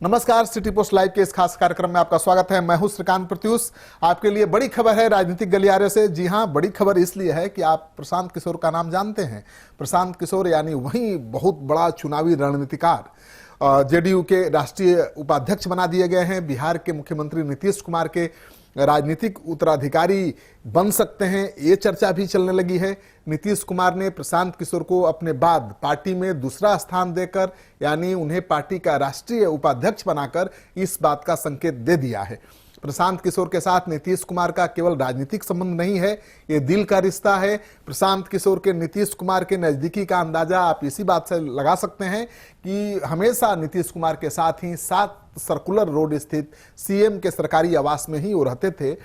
नमस्कार, city post live के इस खास कार्यक्रम में आपका स्वागत है। मैं हूं श्रीकांत प्रत्युष। आपके लिए बड़ी खबर है राजनीतिक गलियारे से। जी हां, बड़ी खबर इसलिए है कि आप प्रशांत किशोर का नाम जानते हैं। प्रशांत किशोर यानी वही बहुत बड़ा चुनावी रणनीतिकार जेडीयू के राष्ट्रीय उपाध्यक्ष बना दिए गए हैं। बिहार के मुख्यमंत्री नीतीश कुमार के राजनीतिक उत्तराधिकारी बन सकते हैं, ये चर्चा भी चलने लगी है। नीतीश कुमार ने प्रशांत किशोर को अपने बाद पार्टी में दूसरा स्थान देकर, यानी उन्हें पार्टी का राष्ट्रीय उपाध्यक्ष बनाकर इस बात का संकेत दे दिया है। प्रशांत किशोर के साथ नीतीश कुमार का केवल राजनीतिक संबंध नहीं है, ये दिल का रिश्ता है। प्रशांत किशोर के नीतीश कुमार के नजदीकी का अंदाजा आप इसी बात से लगा सकते हैं कि हमेशा नीतीश कुमार के साथ ही 7 सर्कुलर रोड स्थित सीएम के सरकारी आवास में ही वो रहते थे।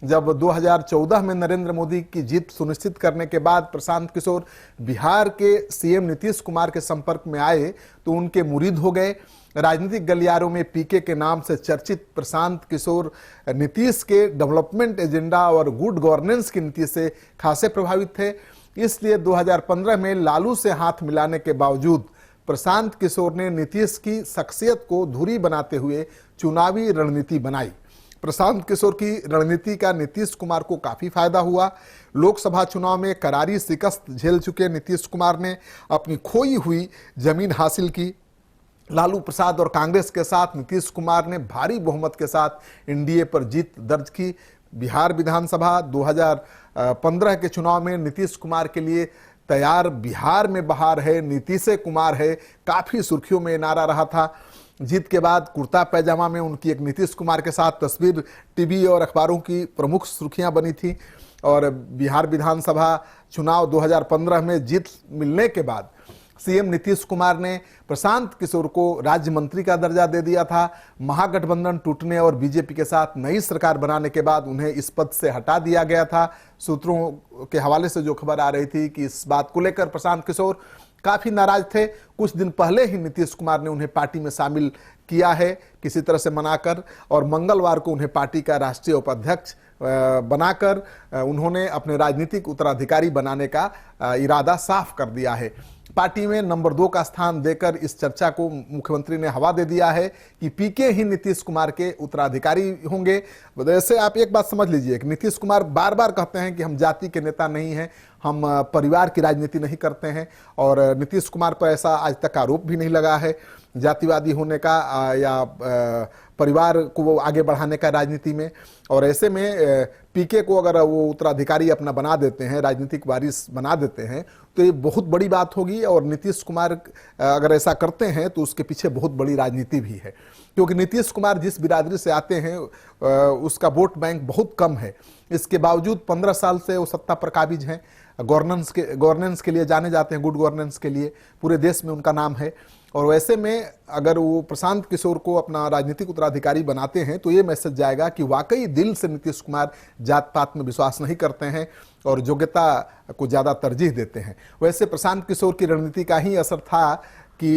जब 2014 में नरेंद्र मोदी की जीत सुनिश्चित करने के बाद प्रशांत किशोर बिहार के सीएम नीतीश कुमार के संपर्क में आए तो उनके मुरीद हो गए। राजनीतिक गलियारों में पीके के नाम से चर्चित प्रशांत किशोर नीतीश के डेवलपमेंट एजेंडा और गुड गवर्नेंस की नीति से खासे प्रभावित थे। इसलिए 2015 में लालू से हाथ मिलाने के बावजूद प्रशांत किशोर ने नीतीश की शख्सियत को धुरी बनाते हुए चुनावी रणनीति बनाई। प्रशांत किशोर की रणनीति का नीतीश कुमार को काफी फायदा हुआ। लोकसभा चुनाव में करारी शिकस्त झेल चुके नीतीश कुमार ने अपनी खोई हुई जमीन हासिल की। लालू प्रसाद और कांग्रेस के साथ नीतीश कुमार ने भारी बहुमत के साथ एनडीए पर जीत दर्ज की। बिहार विधानसभा 2015 के चुनाव में नीतीश कुमार के लिए तैयार बिहार में बहार है, नीतीश कुमार है, काफी सुर्खियों में नारा रहा था। जीत के बाद कुर्ता पैजामा में उनकी एक नीतीश कुमार के साथ तस्वीर टीवी और अखबारों की प्रमुख सुर्खियां बनी थी। और बिहार विधानसभा चुनाव 2015 में जीत मिलने के बाद सीएम नीतीश कुमार ने प्रशांत किशोर को राज्य मंत्री का दर्जा दे दिया था। महागठबंधन टूटने और बीजेपी के साथ नई सरकार बनाने के बाद उन्हें इस पद से हटा दिया गया था। सूत्रों के हवाले से जो खबर आ रही थी कि इस बात को लेकर प्रशांत किशोर काफी नाराज थे। कुछ दिन पहले ही नीतीश कुमार ने उन्हें पार्टी में शामिल किया है किसी तरह से मनाकर, और मंगलवार को उन्हें पार्टी का राष्ट्रीय उपाध्यक्ष बनाकर उन्होंने अपने राजनीतिक उत्तराधिकारी बनाने का इरादा साफ कर दिया है। पार्टी में नंबर 2 का स्थान देकर इस चर्चा को मुख्यमंत्री ने हवा दे दिया है कि पीके ही नीतीश कुमार के उत्तराधिकारी होंगे। वैसे आप एक बात समझ लीजिए कि नीतीश कुमार बार बार कहते हैं कि हम जाति के नेता नहीं हैं, हम परिवार की राजनीति नहीं करते हैं, और नीतीश कुमार पर ऐसा आज तक आरोप भी नहीं लगा है जातिवादी होने का या परिवार को वो आगे बढ़ाने का राजनीति में। और ऐसे में पीके को अगर वो उत्तराधिकारी अपना बना देते हैं, राजनीतिक वारिस बना देते हैं, तो ये बहुत बड़ी बात होगी। और नीतीश कुमार अगर ऐसा करते हैं तो उसके पीछे बहुत बड़ी राजनीति भी है, क्योंकि नीतीश कुमार जिस बिरादरी से आते हैं उसका वोट बैंक बहुत कम है। इसके बावजूद 15 साल से वो सत्ता पर काबिज हैं। गवर्नेंस के लिए जाने जाते हैं, गुड गवर्नेंस के लिए पूरे देश में उनका नाम है। और वैसे में अगर वो प्रशांत किशोर को अपना राजनीतिक उत्तराधिकारी बनाते हैं तो ये मैसेज जाएगा कि वाकई दिल से नीतीश कुमार जात पात में विश्वास नहीं करते हैं और योग्यता को ज़्यादा तरजीह देते हैं। वैसे प्रशांत किशोर की रणनीति का ही असर था कि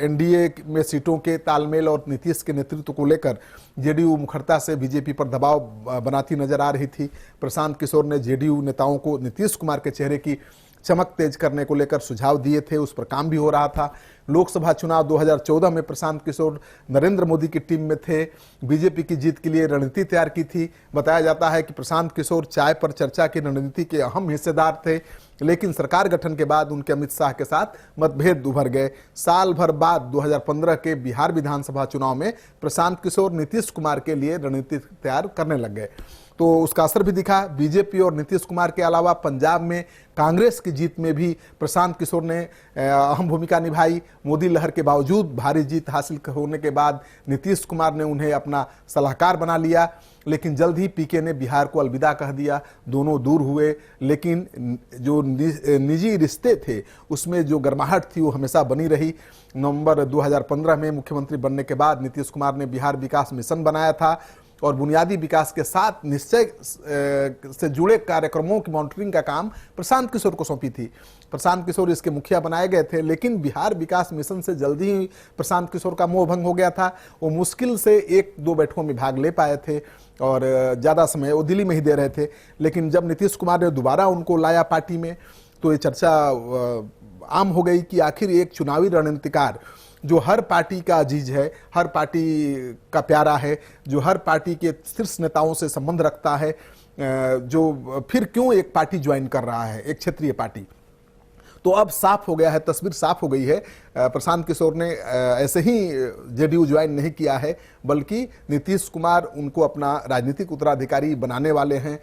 एनडीए में सीटों के तालमेल और नीतीश के नेतृत्व को लेकर जेडीयू मुखरता से बीजेपी पर दबाव बनाती नजर आ रही थी। प्रशांत किशोर ने जेडीयू नेताओं को नीतीश कुमार के चेहरे की चमक तेज करने को लेकर सुझाव दिए थे, उस पर काम भी हो रहा था। लोकसभा चुनाव 2014 में प्रशांत किशोर नरेंद्र मोदी की टीम में थे, बीजेपी की जीत के लिए रणनीति तैयार की थी। बताया जाता है कि प्रशांत किशोर चाय पर चर्चा की रणनीति के अहम हिस्सेदार थे, लेकिन सरकार गठन के बाद उनके अमित शाह के साथ मतभेद उभर गए। साल भर बाद 2015 के बिहार विधानसभा चुनाव में प्रशांत किशोर नीतीश कुमार के लिए रणनीति तैयार करने लग गए, तो उसका असर भी दिखा। बीजेपी और नीतीश कुमार के अलावा पंजाब में कांग्रेस की जीत में भी प्रशांत किशोर ने अहम भूमिका निभाई। मोदी लहर के बावजूद भारी जीत हासिल होने के बाद नीतीश कुमार ने उन्हें अपना सलाहकार बना लिया, लेकिन जल्द ही पीके ने बिहार को अलविदा कह दिया। दोनों दूर हुए, लेकिन जो निजी रिश्ते थे उसमें जो गर्माहट थी वो हमेशा बनी रही। नवंबर 2015 में मुख्यमंत्री बनने के बाद नीतीश कुमार ने बिहार विकास मिशन बनाया था और बुनियादी विकास के साथ निश्चय से जुड़े कार्यक्रमों की मॉनिटरिंग का काम प्रशांत किशोर को सौंपी थी। प्रशांत किशोर इसके मुखिया बनाए गए थे, लेकिन बिहार विकास मिशन से जल्दी ही प्रशांत किशोर का मोह भंग हो गया था। वो मुश्किल से 1-2 बैठकों में भाग ले पाए थे और ज़्यादा समय वो दिल्ली में ही दे रहे थे। लेकिन जब नीतीश कुमार ने दोबारा उनको लाया पार्टी में तो ये चर्चा आम हो गई कि आखिर एक चुनावी रणनीतिकार जो हर पार्टी का अजीज है, हर पार्टी का प्यारा है, जो हर पार्टी के शीर्ष नेताओं से संबंध रखता है, जो फिर क्यों एक पार्टी ज्वाइन कर रहा है, एक क्षेत्रीय पार्टी। तो अब साफ हो गया है, तस्वीर साफ हो गई है। प्रशांत किशोर ने ऐसे ही जेडीयू ज्वाइन नहीं किया है, बल्कि नीतीश कुमार उनको अपना राजनीतिक उत्तराधिकारी बनाने वाले हैं।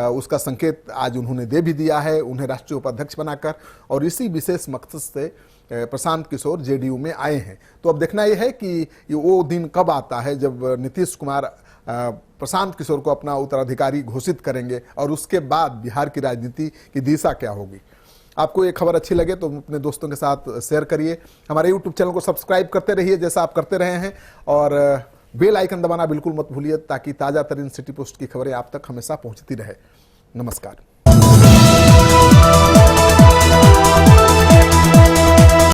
उसका संकेत आज उन्होंने दे भी दिया है, उन्हें राष्ट्रीय उपाध्यक्ष बनाकर, और इसी विशेष मकसद से प्रशांत किशोर जेडीयू में आए हैं। तो अब देखना यह है कि ये वो दिन कब आता है जब नीतीश कुमार प्रशांत किशोर को अपना उत्तराधिकारी घोषित करेंगे, और उसके बाद बिहार की राजनीति की दिशा क्या होगी। आपको ये खबर अच्छी लगे तो अपने दोस्तों के साथ शेयर करिए, हमारे YouTube चैनल को सब्सक्राइब करते रहिए जैसा आप करते रहे हैं, और बेल आइकन दबाना बिल्कुल मत भूलिए ताकि ताज़ा तरीन सिटी पोस्ट की खबरें आप तक हमेशा पहुंचती रहे। नमस्कार।